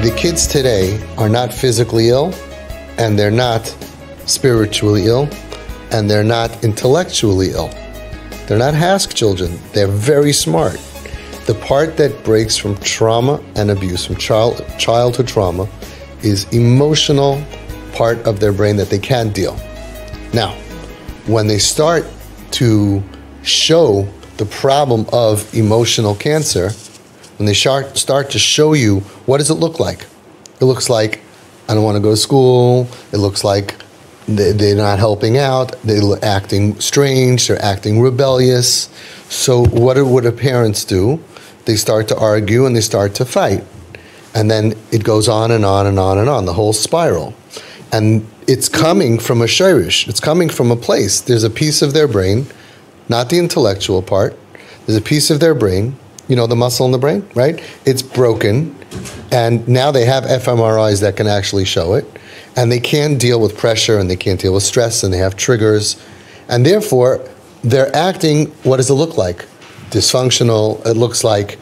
The kids today are not physically ill, and they're not spiritually ill, and they're not intellectually ill. They're not HASC children. They're very smart. The part that breaks from trauma and abuse, from childhood trauma, is emotional part of their brain that they can't deal. Now, when they start to show the problem of emotional cancer, when they start to show you, what does it look like? It looks like, I don't want to go to school. It looks like they're not helping out. They're acting strange. They're acting rebellious. So what do parents do? They start to argue and they start to fight. And then it goes on and on and on and on, the whole spiral. And it's coming from a shirish. It's coming from a place. There's a piece of their brain, not the intellectual part. There's a piece of their brain, you know, the muscle in the brain, right? It's broken. And now they have fMRIs that can actually show it. And they can't deal with pressure and they can't deal with stress and they have triggers. And therefore, they're acting, what does it look like? Dysfunctional. It looks like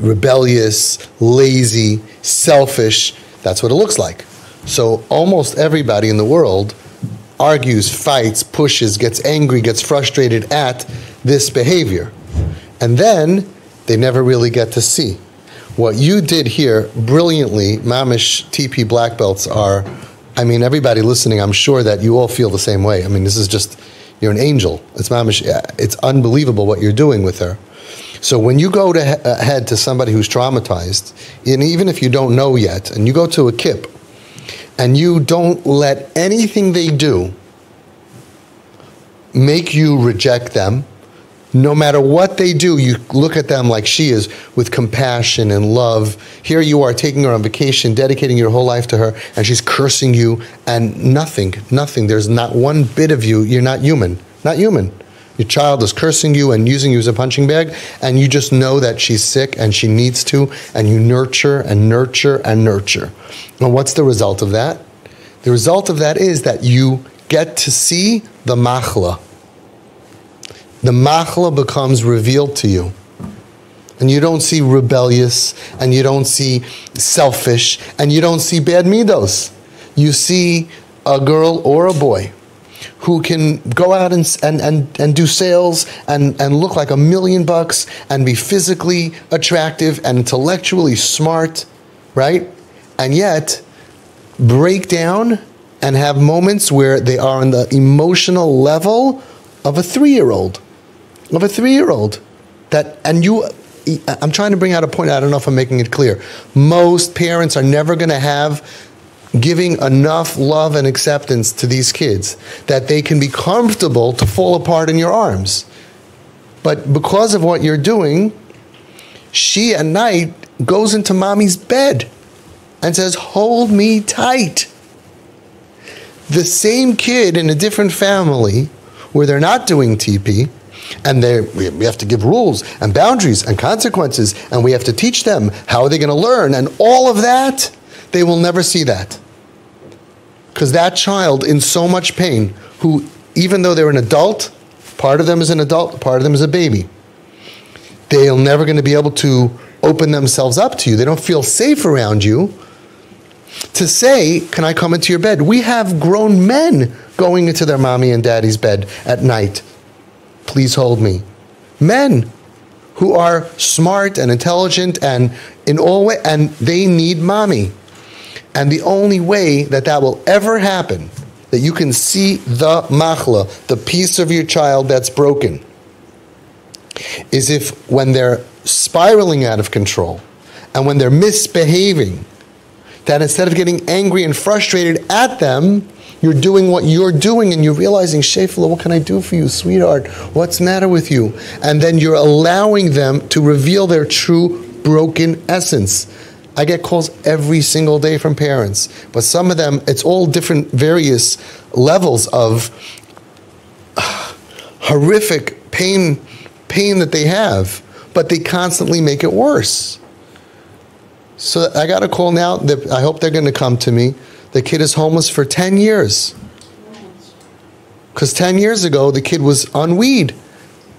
rebellious, lazy, selfish. That's what it looks like. So almost everybody in the world argues, fights, pushes, gets angry, gets frustrated at this behavior. And then they never really get to see. What you did here brilliantly, Mamish TP black belts are, I mean, everybody listening, I'm sure that you all feel the same way. I mean, this is just, you're an angel. It's Mamish, it's unbelievable what you're doing with her. So when you go ahead to somebody who's traumatized, and even if you don't know yet, and you go to a kip, and you don't let anything they do make you reject them, no matter what they do, you look at them like she is, with compassion and love. Here you are taking her on vacation, dedicating your whole life to her, and she's cursing you, and nothing. There's not one bit of you. You're not human. Not human. Your child is cursing you and using you as a punching bag, and you just know that she's sick and she needs to, and you nurture and nurture and nurture. And what's the result of that? The result of that is that you get to see the machla. The machla becomes revealed to you. And you don't see rebellious, and you don't see selfish, and you don't see bad midos. You see a girl or a boy who can go out and do sales and look like $1 million and be physically attractive and intellectually smart, right? And yet break down and have moments where they are on the emotional level of a 3-year-old. Of a 3-year-old. I'm trying to bring out a point, I don't know if I'm making it clear. Most parents are never going to have giving enough love and acceptance to these kids that they can be comfortable to fall apart in your arms. But because of what you're doing, she at night goes into mommy's bed and says, hold me tight. The same kid in a different family where they're not doing TP, and we have to give rules and boundaries and consequences, and we have to teach them how are they going to learn, and all of that, they will never see that. Because that child in so much pain, who even though they're an adult, part of them is an adult, part of them is a baby, they're never going to be able to open themselves up to you. They don't feel safe around you to say, can I come into your bed? We have grown men going into their mommy and daddy's bed at night. Please hold me. Men who are smart and intelligent and in all ways, and they need mommy. And the only way that will ever happen, that you can see the machla, the piece of your child that's broken, is if when they're spiraling out of control and when they're misbehaving, that instead of getting angry and frustrated at them, you're doing what you're doing and you're realizing, Shefla, what can I do for you, sweetheart? What's the matter with you? And then you're allowing them to reveal their true broken essence. I get calls every single day from parents, but some of them, it's all different, various levels of horrific pain that they have, but they constantly make it worse. So I got a call now, I hope they're going to come to me. The kid is homeless for 10 years. Because 10 years ago, the kid was on weed.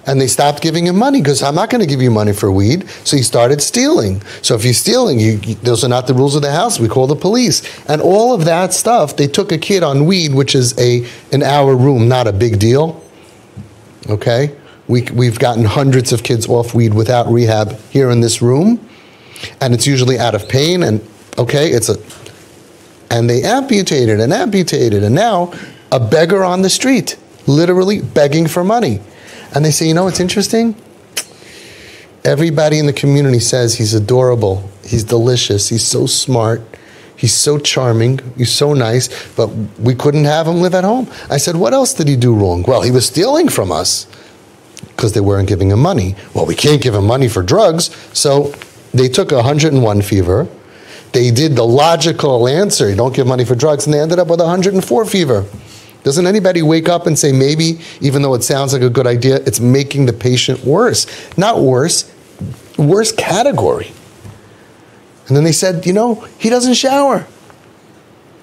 And they stopped giving him money because I'm not going to give you money for weed. So he started stealing. So if you're stealing, those are not the rules of the house. We call the police. And all of that stuff, they took a kid on weed, which is in our room, not a big deal. Okay? We've gotten hundreds of kids off weed without rehab here in this room. And it's usually out of pain. And okay, and they amputated. And now a beggar on the street, literally begging for money. And they say, you know what's interesting? Everybody in the community says he's adorable, he's delicious, he's so smart, he's so charming, he's so nice, but we couldn't have him live at home. I said, what else did he do wrong? Well, he was stealing from us because they weren't giving him money. Well, we can't give him money for drugs. So they took 101 fever. They did the logical answer, you don't give money for drugs, and they ended up with 104 fever. Doesn't anybody wake up and say, maybe, even though it sounds like a good idea, it's making the patient worse? Not worse, worse category. And then they said, you know, he doesn't shower.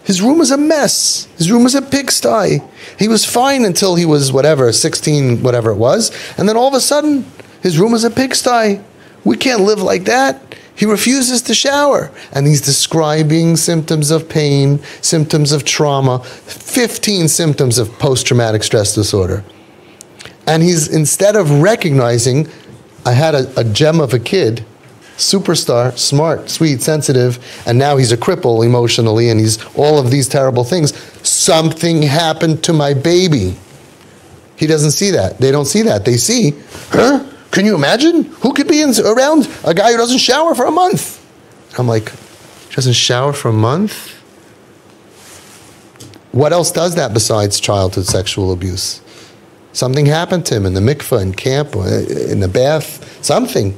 His room is a mess. His room is a pigsty. He was fine until he was, 16, whatever it was. And then all of a sudden, his room is a pigsty. We can't live like that. He refuses to shower. And he's describing symptoms of pain, symptoms of trauma, 15 symptoms of post-traumatic stress disorder. And he's, instead of recognizing, I had a gem of a kid, superstar, smart, sweet, sensitive, and now he's a cripple emotionally, and he's all of these terrible things. Something happened to my baby. He doesn't see that. They don't see that. They see, huh? Can you imagine? Who could be around a guy who doesn't shower for a month? I'm like, doesn't shower for a month? What else does that besides childhood sexual abuse? Something happened to him in the mikveh, in camp, or in the bath, something.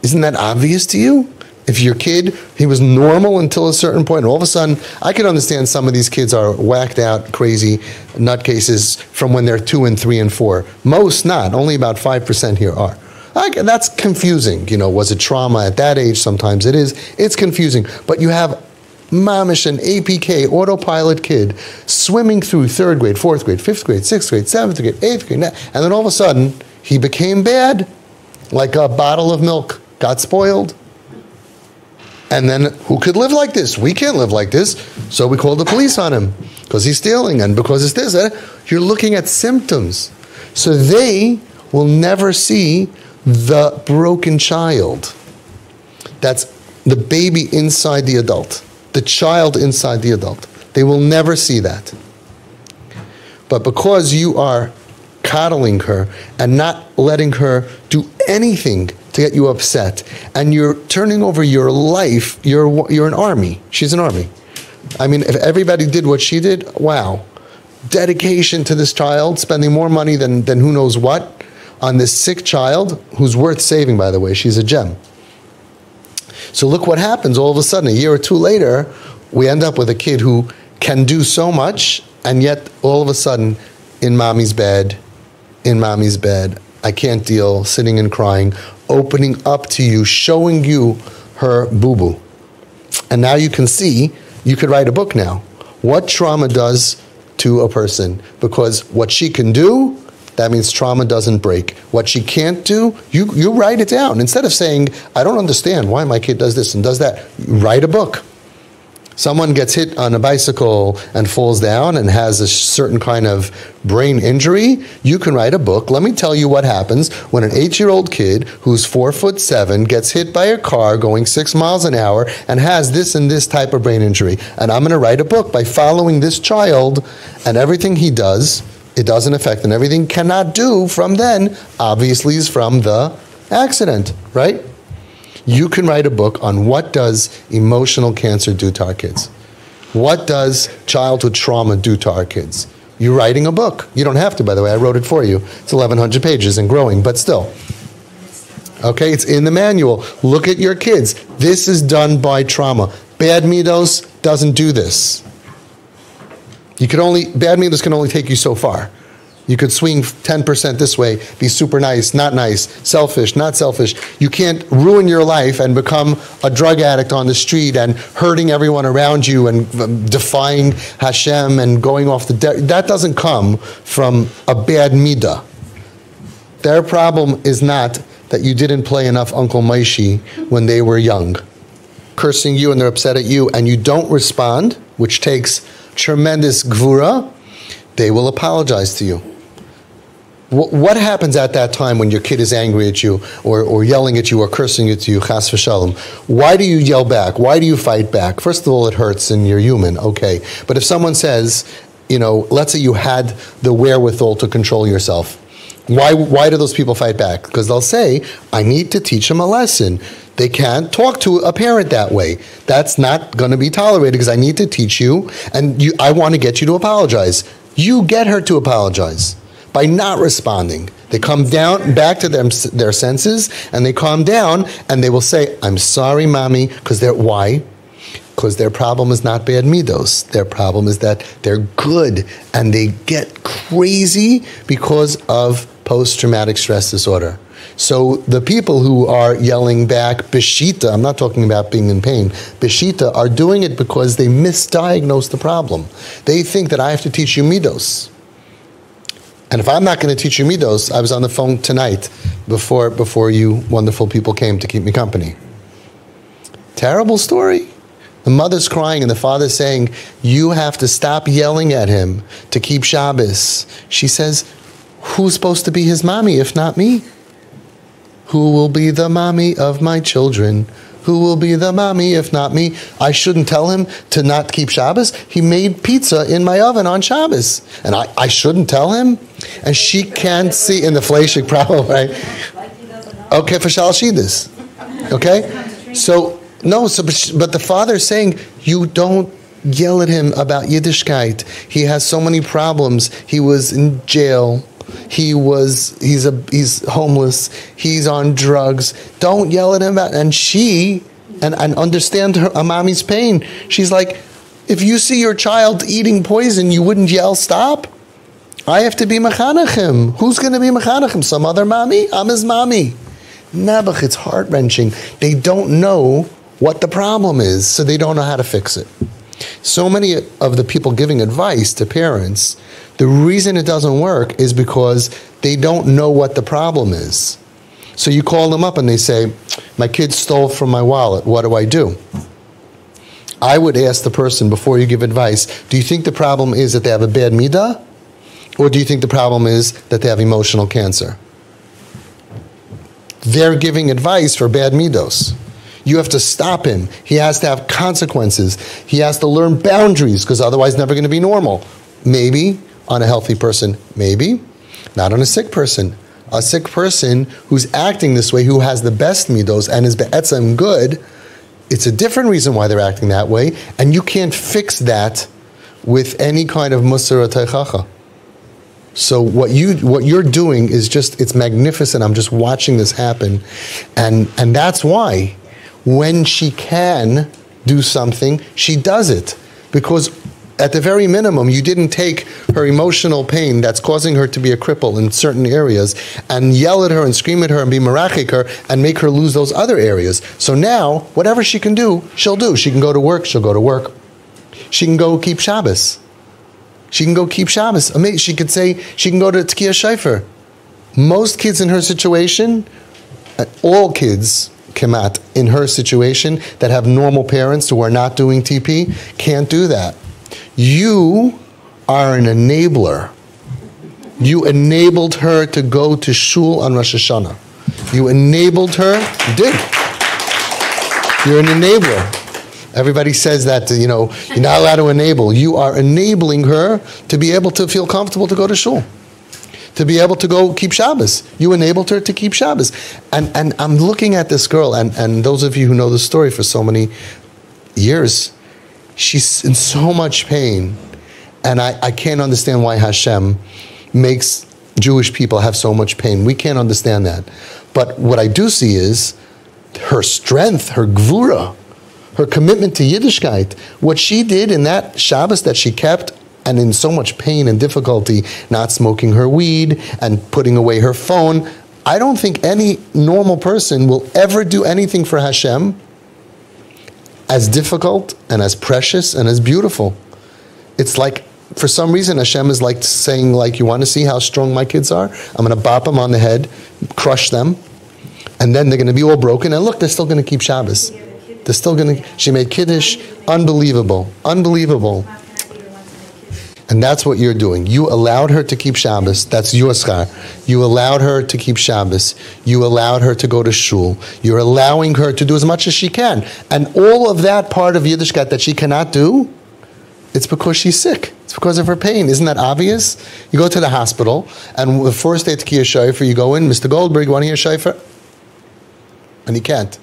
Isn't that obvious to you? If your kid, he was normal until a certain point, and all of a sudden, I can understand some of these kids are whacked out, crazy nutcases from when they're 2 and 3 and 4. Most not, only about 5% here are. That's confusing. You know, was it trauma at that age? Sometimes it is. It's confusing. But you have mamish, an APK, autopilot kid, swimming through 3rd grade, 4th grade, 5th grade, 6th grade, 7th grade, 8th grade, and then all of a sudden, he became bad, like a bottle of milk, got spoiled. And then who could live like this? We can't live like this. So we called the police on him because he's stealing and because it's this. You're looking at symptoms. So they will never see the broken child. That's the baby inside the adult, the child inside the adult. They will never see that. But because you are coddling her and not letting her do anything to get you upset, and you're turning over your life, you're an army. She's an army. I mean, if everybody did what she did, wow. Dedication to this child, spending more money than who knows what on this sick child, who's worth saving, by the way. She's a gem. So look what happens all of a sudden. A year or two later, we end up with a kid who can do so much, and yet all of a sudden, in mommy's bed, I can't deal, sitting and crying, opening up to you, showing you her boo-boo. And now you can see, you could write a book now, what trauma does to a person. Because what she can do, that means trauma doesn't break. What she can't do, you write it down. Instead of saying, I don't understand why my kid does this and does that, write a book. Someone gets hit on a bicycle and falls down and has a certain kind of brain injury, you can write a book. Let me tell you what happens when an 8-year-old kid who's 4'7" gets hit by a car going 6 miles an hour and has this and this type of brain injury. And I'm going to write a book by following this child, and everything he does, it doesn't affect, and everything cannot do from then, obviously, is from the accident, right? You can write a book on what does emotional cancer do to our kids. What does childhood trauma do to our kids? You're writing a book. You don't have to, by the way. I wrote it for you. It's 1,100 pages and growing, but still. Okay, it's in the manual. Look at your kids. This is done by trauma. Bad midos doesn't do this. Bad midos can only take you so far. You could swing 10% this way, be super nice, not nice, selfish, not selfish. You can't ruin your life and become a drug addict on the street and hurting everyone around you and defying Hashem and going off the... That doesn't come from a bad midah. Their problem is not that you didn't play enough Uncle Maishi when they were young, cursing you and they're upset at you, and you don't respond, which takes tremendous gvura. They will apologize to you. What happens at that time when your kid is angry at you or yelling at you or cursing at you, chas v'shalom? Why do you yell back? Why do you fight back? First of all, it hurts and you're human, okay. But if someone says, let's say you had the wherewithal to control yourself, why do those people fight back? Because they'll say, I need to teach them a lesson. They can't talk to a parent that way. That's not going to be tolerated because I need to teach you, and I want to get you to apologize. You get her to apologize by not responding. They come down back to their senses, and they calm down, and they will say, I'm sorry, mommy, why? Because their problem is not bad midos. Their problem is that they're good, and they get crazy because of post-traumatic stress disorder. So the people who are yelling back, beshita, I'm not talking about being in pain, beshita, are doing it because they misdiagnose the problem. They think that I have to teach you midos. And if I'm not going to teach you midos, I was on the phone tonight before you wonderful people came to keep me company. Terrible story. The mother's crying and the father's saying, you have to stop yelling at him to keep Shabbos. She says, who's supposed to be his mommy if not me? Who will be the mommy of my children? Who will be the mommy if not me? I shouldn't tell him to not keep Shabbos. He made pizza in my oven on Shabbos. And I shouldn't tell him? And she can't see in the fleshik problem, right? Okay, for Shalshidas. Okay? So, but the father is saying, you don't yell at him about Yiddishkeit. He has so many problems. He was in jail. He's homeless. He's on drugs. Don't yell at him about, and understand a mommy's pain. She's like, if you see your child eating poison, you wouldn't yell, stop? I have to be mechanachim. Who's going to be mechanachim? Some other mommy? I'm his mommy. Nebuch, it's heart-wrenching. They don't know what the problem is, so they don't know how to fix it. So many of the people giving advice to parents, the reason it doesn't work is because they don't know what the problem is. So you call them up and they say, my kid stole from my wallet, what do I do? I would ask the person before you give advice, do you think the problem is that they have a bad midah? Or do you think the problem is that they have emotional cancer? They're giving advice for bad midos. You have to stop him. He has to have consequences. He has to learn boundaries because otherwise never going to be normal. Maybe on a healthy person, maybe not on a sick person. A sick person who's acting this way, who has the best midos and is be'etzem good, it's a different reason why they're acting that way, and you can't fix that with any kind of musar or teichacha. So what you're doing is just, it's magnificent. I'm just watching this happen, and that's why when she can do something, she does it, because at the very minimum, you didn't take her emotional pain that's causing her to be a cripple in certain areas and yell at her and scream at her and be merachik her and make her lose those other areas. So now, whatever she can do, she'll do. She can go to work, she'll go to work. She can go keep Shabbos. She can go keep Shabbos. She could say, she can go to Tkiyah Shaifer. Most kids in her situation, all kids, Kemat, in her situation that have normal parents who are not doing TP, can't do that. You are an enabler. You enabled her to go to shul on Rosh Hashanah. You enabled her. You did. You're an enabler. Everybody says that, you're not allowed to enable. You are enabling her to be able to feel comfortable to go to shul, to be able to go keep Shabbos. You enabled her to keep Shabbos. And I'm looking at this girl, and those of you who know the story for so many years, she's in so much pain, and I can't understand why Hashem makes Jewish people have so much pain. We can't understand that. But what I do see is her strength, her gvura, her commitment to Yiddishkeit. What she did in that Shabbos that she kept, and in so much pain and difficulty, not smoking her weed and putting away her phone. I don't think any normal person will ever do anything for Hashem as difficult and as precious and as beautiful. It's like for some reason, Hashem is like saying, like, you want to see how strong my kids are? I'm going to bop them on the head, crush them, and then they're going to be all broken. And look, they're still going to keep Shabbos. They're still going to, she made Kiddush. Unbelievable. Unbelievable. And that's what you're doing. You allowed her to keep Shabbos. That's your schar. You allowed her to keep Shabbos. You allowed her to go to shul. You're allowing her to do as much as she can. And all of that part of Yiddishkeit that she cannot do, it's because she's sick. It's because of her pain. Isn't that obvious? You go to the hospital, and the first day to Kiyah Shofar, you go in, Mr. Goldberg, you want to hear Shofar? And he can't.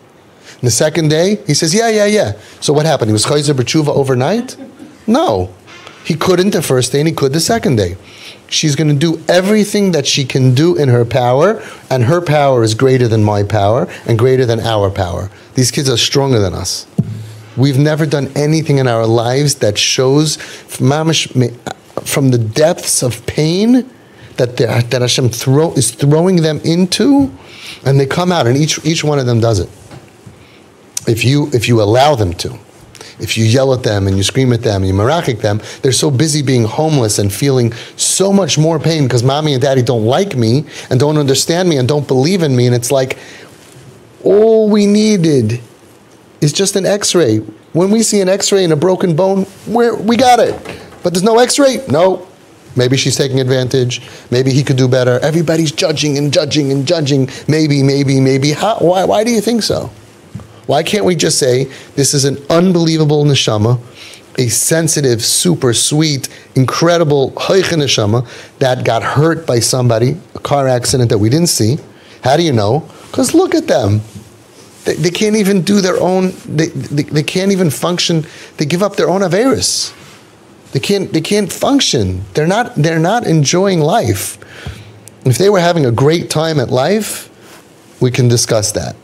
And the second day, he says, yeah. So what happened? He was Chayzer B'tshuva overnight? No. He couldn't the first day, and he could the second day. She's going to do everything that she can do in her power, and her power is greater than my power and greater than our power. These kids are stronger than us. We've never done anything in our lives that shows from the depths of pain that Hashem is throwing them into, and they come out, and each one of them does it. If you allow them to. If you yell at them and you scream at them and you marachik them, they're so busy being homeless and feeling so much more pain because mommy and daddy don't like me and don't understand me and don't believe in me. And it's like, all we needed is just an x-ray. When we see an x-ray and a broken bone, we got it. But there's no x-ray? No. Maybe she's taking advantage. Maybe he could do better. Everybody's judging and judging and judging. Maybe. Why do you think so? Why can't we just say, this is an unbelievable neshama, a sensitive, super sweet, incredible hoiche neshama that got hurt by somebody, a car accident that we didn't see. How do you know? Because look at them. They can't even do their own, they can't even function. They give up their own averis. They can't function. They're not enjoying life. If they were having a great time at life, we can discuss that.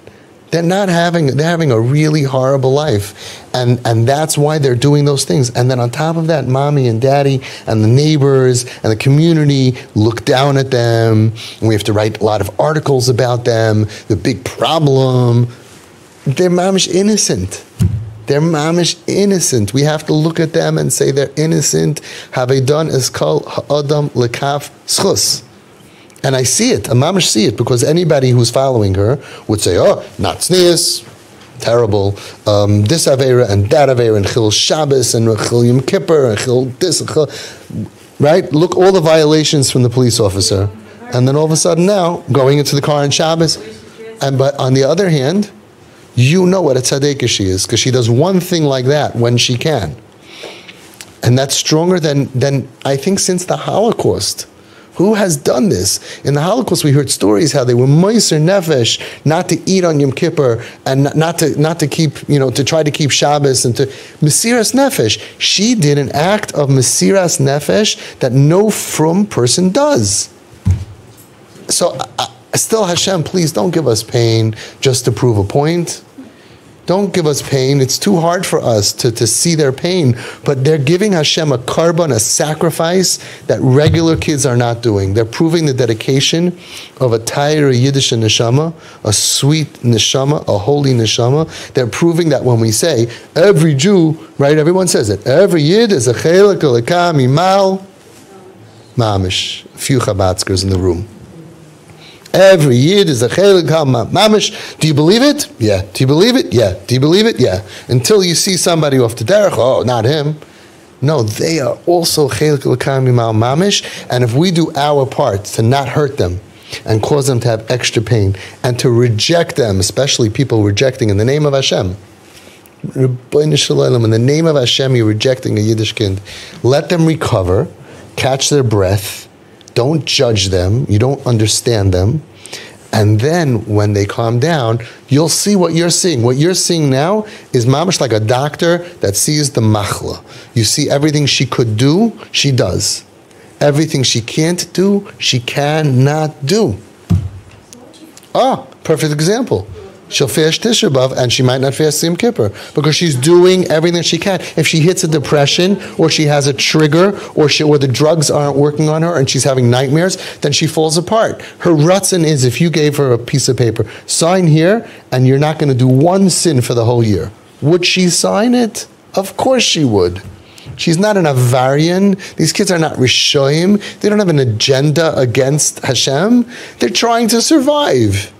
They're having a really horrible life. And that's why they're doing those things. And then on top of that, mommy and daddy and the neighbors and the community look down at them. And we have to write a lot of articles about them. The big problem. They're mamish innocent. They're mamish innocent. We have to look at them and say they're innocent. Havedon eskal ha'adam lekaf schus. And I see it, I mamish see it, because anybody who's following her would say, oh, not tznius, terrible, this avera and that avera, and chil Shabbos, and chil Yom Kippur, and chil this, and chil, right? Look, all the violations from the police officer. And then all of a sudden now, going into the car on Shabbos. But on the other hand, you know what a tzaddikas she is, because she does one thing like that when she can. And that's stronger than I think since the Holocaust. Who has done this? In the Holocaust, we heard stories how they were moiser nefesh, not to eat on Yom Kippur, and not to keep, to try to keep Shabbos, and to Mesiras Nefesh. She did an act of Mesiras Nefesh that no frum person does. So, still, Hashem, please don't give us pain just to prove a point. Don't give us pain. It's too hard for us to see their pain. But they're giving Hashem a korban, a sacrifice that regular kids are not doing. They're proving the dedication of a Taira Yiddish neshama, a sweet neshama, a holy neshama. They're proving that when we say, every Jew, right, everyone says it, every Yid is a chelik alekam imal mamish. A few Chabadskers in the room. Every Yid is a chelik mamish. Do you believe it? Yeah. Do you believe it? Yeah. Do you believe it? Yeah. Until you see somebody off the derech, oh, not him. No, they are also chelik mamish. And if we do our part to not hurt them and cause them to have extra pain and to reject them, especially people rejecting in the name of Hashem. In the name of Hashem, you're rejecting a Yiddish kind. Let them recover, catch their breath. Don't judge them. You don't understand them. And then when they calm down, you'll see what you're seeing. What you're seeing now is mamash like a doctor that sees the machla. You see everything she could do, she does. Everything she can't do, she cannot do. Perfect example. She'll fast Tisha B'Av and she might not fast Yom Kippur because she's doing everything she can. If she hits a depression or she has a trigger or the drugs aren't working on her and she's having nightmares, then she falls apart. Her rutzin is if you gave her a piece of paper, sign here and you're not going to do one sin for the whole year. Would she sign it? Of course she would. She's not an Avarian. These kids are not Rishoyim. They don't have an agenda against Hashem. They're trying to survive.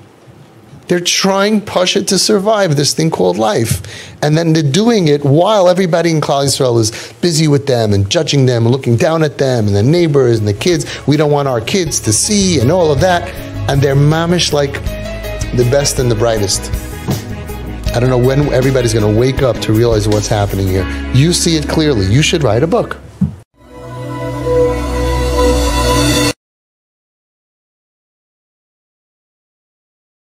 They're trying, Pasha, to survive this thing called life. And then they're doing it while everybody in Klal Yisrael is busy with them and judging them and looking down at them and the neighbors and the kids. We don't want our kids to see and all of that. And they're mamish like the best and the brightest. I don't know when everybody's going to wake up to realize what's happening here. You see it clearly. You should write a book.